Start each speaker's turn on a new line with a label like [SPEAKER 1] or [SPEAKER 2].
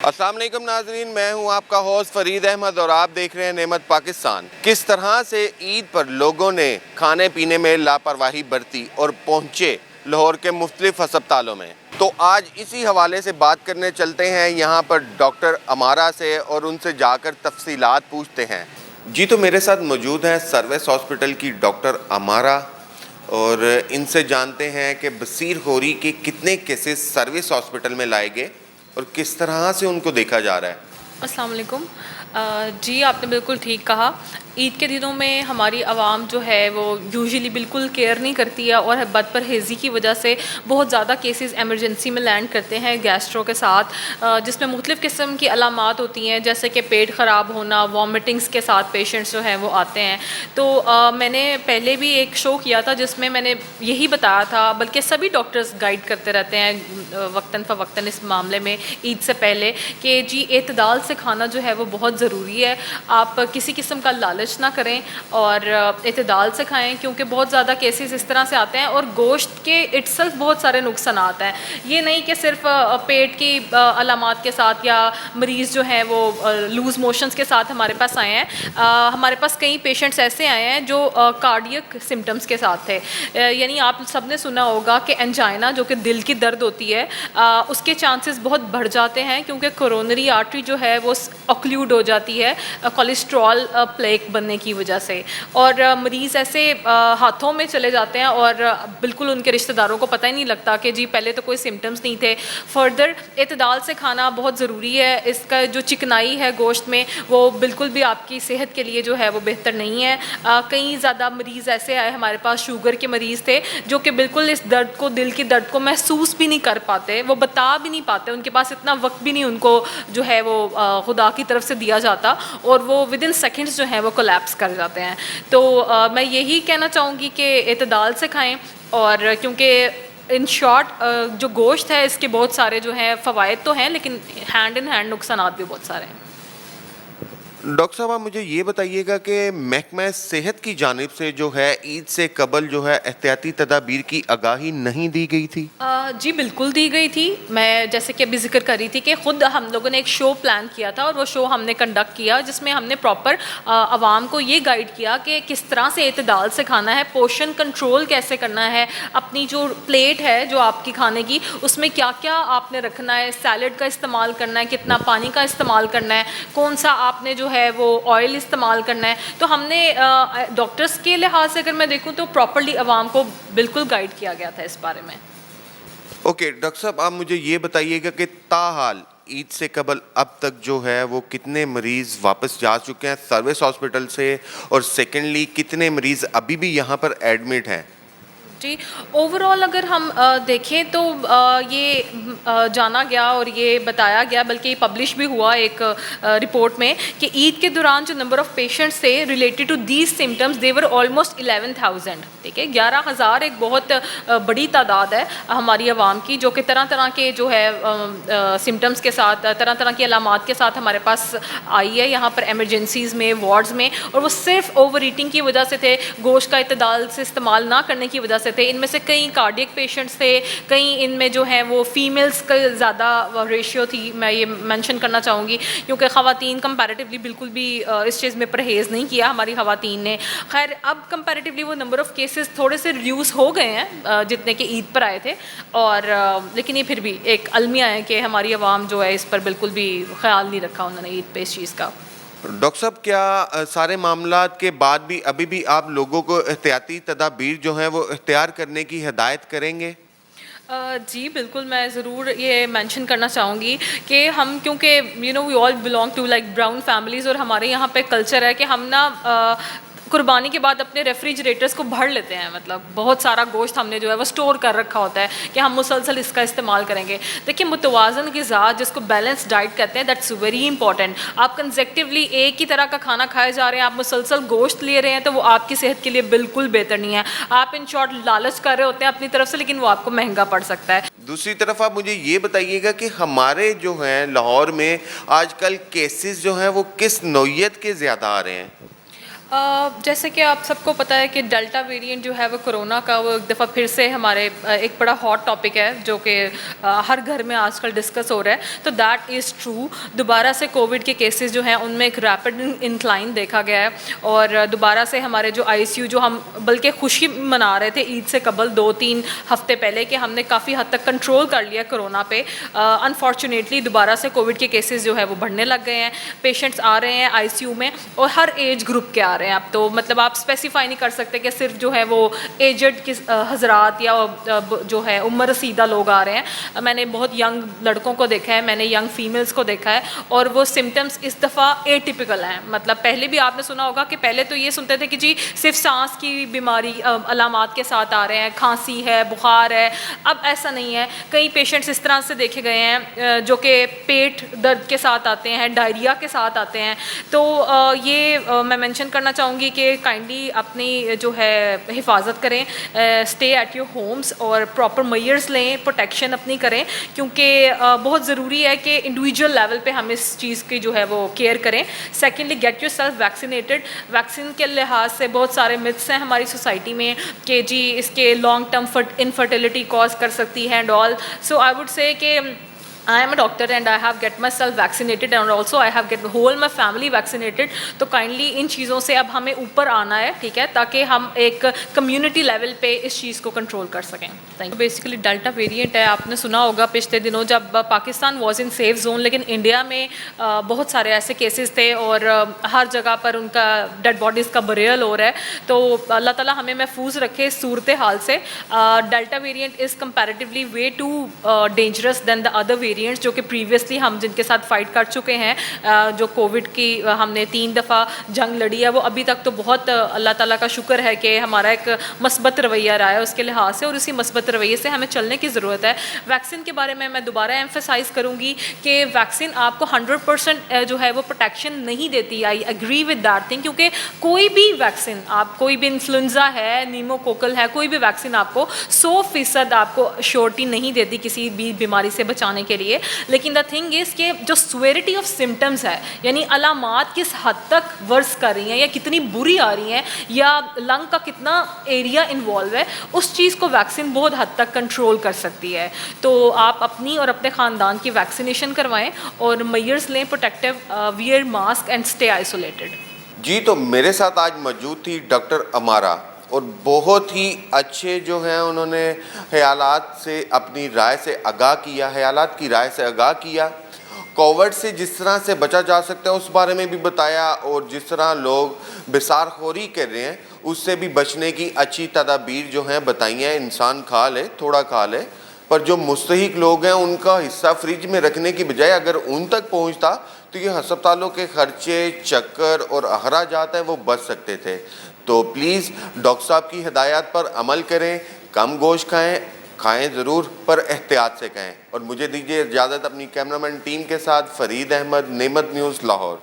[SPEAKER 1] السلام علیکم ناظرین، میں ہوں آپ کا ہوسٹ فرید احمد اور آپ دیکھ رہے ہیں نعمت پاکستان۔ کس طرح سے عید پر لوگوں نے کھانے پینے میں لاپرواہی برتی اور پہنچے لاہور کے مختلف ہسپتالوں میں، تو آج اسی حوالے سے بات کرنے چلتے ہیں یہاں پر ڈاکٹر امارہ سے اور ان سے جا کر تفصیلات پوچھتے ہیں۔ جی تو میرے ساتھ موجود ہیں سروس ہاسپٹل کی ڈاکٹر امارہ، اور ان سے جانتے ہیں کہ بصیر خوری کے کتنے کیسز سروس ہاسپٹل میں لائے گئے اور کس طرح سے ان کو دیکھا جا رہا ہے۔
[SPEAKER 2] السلام علیکم۔ جی آپ نے بالکل ٹھیک کہا، عید کے دنوں میں ہماری عوام جو ہے وہ یوزلی بالکل کیئر نہیں کرتی ہے اور بد پرہیزی کی وجہ سے بہت زیادہ کیسز ایمرجنسی میں لینڈ کرتے ہیں گیسٹرو کے ساتھ، جس میں مختلف قسم کی علامات ہوتی ہیں، جیسے کہ پیٹ خراب ہونا، وامٹنگس کے ساتھ پیشنٹس جو ہیں وہ آتے ہیں۔ تو میں نے پہلے بھی ایک شو کیا تھا جس میں نے یہی بتایا تھا، بلکہ سبھی ڈاکٹرز گائیڈ کرتے رہتے ہیں وقتاً فوقتاً اس معاملے میں عید سے پہلے، کہ جی اعتدال سے کھانا جو ہے وہ بہت ضروری ہے۔ آپ کسی قسم کا لالچ نہ کریں اور اعتدال سے کھائیں، کیونکہ بہت زیادہ کیسز اس طرح سے آتے ہیں اور گوشت کے اٹ سیلف بہت سارے نقصانات ہیں۔ یہ نہیں کہ صرف پیٹ کی علامات کے ساتھ یا مریض جو ہیں وہ لوز موشنز کے ساتھ ہمارے پاس آئے ہیں، ہمارے پاس کئی پیشنٹس ایسے آئے ہیں جو کارڈیک سمٹمز کے ساتھ تھے۔ یعنی آپ سب نے سنا ہوگا کہ انجائنا جو کہ دل کی درد ہوتی ہے، اس کے چانسز بہت بڑھ جاتے ہیں، کیونکہ کورونری آرٹری جو ہے وہ اوکلوڈ ہو جاتی ہے کولیسٹرول پلیک بننے کی وجہ سے، اور مریض ایسے ہاتھوں میں چلے جاتے ہیں اور بالکل ان کے رشتہ داروں کو پتہ ہی نہیں لگتا کہ جی پہلے تو کوئی سمٹمز نہیں تھے۔ فردر اعتدال سے کھانا بہت ضروری ہے۔ اس کا جو چکنائی ہے گوشت میں وہ بالکل بھی آپ کی صحت کے لیے جو ہے وہ بہتر نہیں ہے۔ کئی زیادہ مریض ایسے آئے ہمارے پاس، شوگر کے مریض تھے جو کہ بالکل اس درد کو، دل کی درد کو محسوس بھی نہیں کر پاتے، وہ بتا بھی نہیں پاتے، ان کے پاس اتنا وقت بھی نہیں ان کو جو ہے وہ خدا کی طرف سے دیا جاتا، اور وہ ودن سیکنڈز جو ہیں وہ کولیپس کر جاتے ہیں۔ تو میں یہی کہنا چاہوں گی کہ اعتدال سے کھائیں، اور کیونکہ ان شارٹ جو گوشت ہے اس کے بہت سارے جو ہیں فوائد تو ہیں، لیکن ہینڈ ان ہینڈ نقصانات بھی بہت سارے ہیں۔
[SPEAKER 1] ڈاکٹر صاحب آپ مجھے یہ بتائیے گا کہ محکمہ صحت کی جانب سے جو ہے عید سے قبل جو ہے احتیاطی تدابیر کی آگاہی نہیں دی گئی تھی؟
[SPEAKER 2] جی بالکل دی گئی تھی۔ میں جیسے کہ ابھی ذکر کر رہی تھی کہ خود ہم لوگوں نے ایک شو پلان کیا تھا، اور وہ شو ہم نے کنڈکٹ کیا جس میں ہم نے پراپر عوام کو یہ گائیڈ کیا کہ کس طرح سے اعتدال سے کھانا ہے، پورشن کنٹرول کیسے کرنا ہے، اپنی جو پلیٹ ہے جو آپ کی کھانے کی اس میں کیا کیا آپ نے رکھنا ہے، سیلڈ کا استعمال کرنا ہے، کتنا پانی کا استعمال کرنا ہے، کون سا آپ نے جو ہے وہ آئل استعمال کرنا ہے۔ تو ہم نے ڈاکٹرز کے لحاظ سے اگر میں دیکھوں تو پراپرلی عوام کو بالکل گائیڈ کیا گیا تھا اس بارے میں۔
[SPEAKER 1] اوکے ڈاکٹر صاحب آپ مجھے یہ بتائیے گا کہ تاحال عید سے قبل اب تک جو ہے وہ کتنے مریض واپس جا چکے ہیں سروس ہاسپٹل سے، اور سیکنڈلی کتنے مریض ابھی بھی یہاں پر ایڈمٹ ہیں؟
[SPEAKER 2] جی اوور آل اگر ہم دیکھیں تو یہ جانا گیا اور یہ بتایا گیا، بلکہ یہ پبلش بھی ہوا ایک رپورٹ میں، کہ عید کے دوران جو نمبر آف پیشنٹس تھے related to these symptoms they were almost 11,000۔ ٹھیک ہے، 11,000 ایک بہت بڑی تعداد ہے ہماری عوام کی، جو کہ طرح طرح کے جو ہے سمٹمز کے ساتھ، طرح طرح کی علامات کے ساتھ ہمارے پاس آئی ہے یہاں پر ایمرجنسیز میں، وارڈز میں، اور وہ صرف اوور ایٹنگ کی وجہ سے تھے، گوشت کا اعتدال سے استعمال نہ کرنے کی وجہ سے تھے۔ ان میں سے کئی کارڈیک پیشنٹس تھے، کئی ان میں جو ہیں وہ فیمیلز کا زیادہ ریشیو تھی، میں یہ مینشن کرنا چاہوں گی، کیونکہ خواتین کمپیریٹیولی بالکل بھی اس چیز میں پرہیز نہیں کیا ہماری خواتین نے۔ خیر اب کمپیریٹیولی وہ نمبر آف کیسز تھوڑے سے ریڈیوس ہو گئے ہیں جتنے کہ عید پر آئے تھے، اور لیکن یہ پھر بھی ایک المیہ ہے کہ ہماری عوام جو ہے اس پر بالکل بھی خیال نہیں رکھا انہوں نے عید پہ اس چیز کا۔
[SPEAKER 1] ڈاکٹر صاحب کیا سارے معاملات کے بعد بھی ابھی بھی آپ لوگوں کو احتیاطی تدابیر جو ہیں وہ اختیار کرنے کی ہدایت کریں گے؟
[SPEAKER 2] جی بالکل، میں ضرور یہ مینشن کرنا چاہوں گی کہ ہم کیونکہ we all belong to like brown families, اور ہمارے یہاں پہ کلچر ہے کہ ہم نا قربانی کے بعد اپنے ریفریجریٹرز کو بھر لیتے ہیں، مطلب بہت سارا گوشت ہم نے جو ہے وہ اسٹور کر رکھا ہوتا ہے کہ ہم مسلسل اس کا استعمال کریں گے۔ دیکھیے متوازن غذا جس کو بیلنس ڈائٹ کہتے ہیں، دیٹس ویری امپورٹنٹ۔ آپ کنزیکٹیولی ایک ہی طرح کا کھانا کھائے جا رہے ہیں، آپ مسلسل گوشت لے رہے ہیں، تو وہ آپ کی صحت کے لیے بالکل بہتر نہیں ہے۔ آپ ان شارٹ لالچ کر رہے ہوتے ہیں اپنی طرف سے، لیکن وہ آپ کو مہنگا پڑ سکتا ہے۔
[SPEAKER 1] دوسری طرف آپ مجھے یہ بتائیے گا کہ ہمارے جو ہیں لاہور میں آج کل کیسز جو ہیں وہ کس نوعیت کے زیادہ آ رہے ہیں؟
[SPEAKER 2] جیسے کہ آپ سب کو پتہ ہے کہ ڈیلٹا ویریئنٹ جو ہے وہ کرونا کا وہ ایک دفعہ پھر سے ہمارے ایک بڑا ہاٹ ٹاپک ہے جو کہ ہر گھر میں آج کل ڈسکس ہو رہا ہے. تو دیٹ از ٹرو. دوبارہ سے کووڈ کے کیسز جو ہیں ان میں ایک ریپڈ انکلائن دیکھا گیا ہے, اور دوبارہ سے ہمارے جو آئی سی یو, جو ہم بلکہ خوشی منا رہے تھے عید سے قبل 2-3 ہفتے پہلے کہ ہم نے کافی حد تک کنٹرول کر لیا کرونا پہ, انفارچونیٹلی دوبارہ سے کووڈ کے کیسز جو ہے وہ بڑھنے لگ گئے ہیں. پیشنٹس آ رہے ہیں آئی سی یو میں اور ہر ایج گروپ کے آ رہے ہیں. اب تو مطلب آپ اسپیسیفائی نہیں کر سکتے کہ صرف جو ہے وہ ایجڈ حضرات یا جو ہے عمر رسیدہ لوگ آ رہے ہیں. میں نے بہت ینگ لڑکوں کو دیکھا ہے, میں نے ینگ فیمیلس کو دیکھا ہے, اور وہ سمٹمس اس دفعہ اے ٹپیکل ہیں. مطلب پہلے بھی آپ نے سنا ہوگا کہ پہلے تو یہ سنتے تھے کہ جی صرف سانس کی بیماری علامات کے ساتھ آ رہے ہیں, کھانسی ہے, بخار ہے. اب ایسا نہیں ہے. کئی پیشنٹس اس طرح سے دیکھے گئے ہیں جو کہ پیٹ درد کے ساتھ آتے ہیں, ڈائریا کے ساتھ آتے ہیں. تو یہ میں مینشن کرنا چاہوں گی کہ کائنڈلی اپنی جو ہے حفاظت کریں, اسٹے ایٹ یور ہومس, اور پراپر میئرز لیں, پروٹیکشن اپنی کریں, کیونکہ بہت ضروری ہے کہ انڈیویجول لیول پہ ہم اس چیز کی جو ہے وہ کیئر کریں. Secondly get yourself vaccinated. Vaccine کے لحاظ سے بہت سارے متس ہیں ہماری سوسائٹی میں کہ جی اس کے لانگ ٹرم انفرٹیلٹی کاز کر سکتی ہے and all. So I would say کہ I am a doctor and I have get myself vaccinated and also I have get whole my family vaccinated. تو کائنڈلی ان چیزوں سے اب ہمیں اوپر آنا ہے, ٹھیک ہے, تاکہ ہم ایک کمیونٹی لیول پہ اس چیز کو کنٹرول کر سکیں. Thank you. Basically delta variant ہے, آپ نے سنا ہوگا پچھلے دنوں جب Pakistan was in safe zone, لیکن انڈیا میں بہت سارے ایسے کیسز تھے اور ہر جگہ پر ان کا ڈیڈ باڈیز کا بریل ہو رہا ہے. تو اللہ تعالیٰ ہمیں محفوظ رکھے اس صورت حال سے. Delta variant is comparatively way too dangerous than the other variants جو کہ پریویسلی ہم جن کے ساتھ فائٹ کر چکے ہیں. جو کووڈ کی ہم نے 3 دفعہ جنگ لڑی ہے, وہ ابھی تک تو بہت اللہ تعالیٰ کا شکر ہے کہ ہمارا ایک مثبت رویہ رہا ہے اس کے لحاظ سے, اور اسی مثبت رویے سے ہمیں چلنے کی ضرورت ہے. ویکسین کے بارے میں دوبارہ ایمفیسائز کروں گی کہ ویکسین آپ کو 100% جو ہے وہ پروٹیکشن نہیں دیتی. I agree with that thing, کیونکہ کوئی بھی ویکسین آپ, کوئی بھی انفلوئنزا ہے, نیموکوکل ہے, کوئی بھی ویکسین آپ کو 100% آپ کو شیورٹی نہیں دیتی کسی بھی بیماری سے بچانے کے لیے. لیکن دا تھنگ از کہ جو سویرٹی آف سمٹمس ہے, یعنی علامات کس حد تک ورس کر رہی ہیں یا کتنی بری آ رہی ہیں یا لنگ کا کتنا ایریا انوالو ہے, اس چیز کو ویکسین بہت حد تک کنٹرول کر سکتی ہے. تو آپ اپنی اور اپنے خاندان کی ویکسینیشن کروائیں اور میئرز لیں, protective, wear mask and stay isolated.
[SPEAKER 1] جی, تو میرے ساتھ آج موجود تھی ڈاکٹر امارا, اور بہت ہی اچھے جو ہیں انہوں نے خیالات سے اپنی رائے سے آگاہ کیا, خیالات کی رائے سے آگاہ کیا. کووڈ سے جس طرح سے بچا جا سکتا ہے اس بارے میں بھی بتایا, اور جس طرح لوگ بسار خوری کر رہے ہیں اس سے بھی بچنے کی اچھی تدابیر جو ہیں بتائی ہیں. انسان کھا لے, تھوڑا کھا لے, پر جو مستحق لوگ ہیں ان کا حصہ فریج میں رکھنے کی بجائے اگر ان تک پہنچتا تو یہ ہسپتالوں کے خرچے, چکر اور اخراجات ہیں وہ بچ سکتے تھے. تو پلیز ڈاکٹر صاحب کی ہدایات پر عمل کریں, کم گوشت کھائیں ضرور, پر احتیاط سے کھائیں. اور مجھے دیجیے اجازت اپنی کیمرہ مین ٹیم کے ساتھ. فرید احمد, نعمت نیوز, لاہور.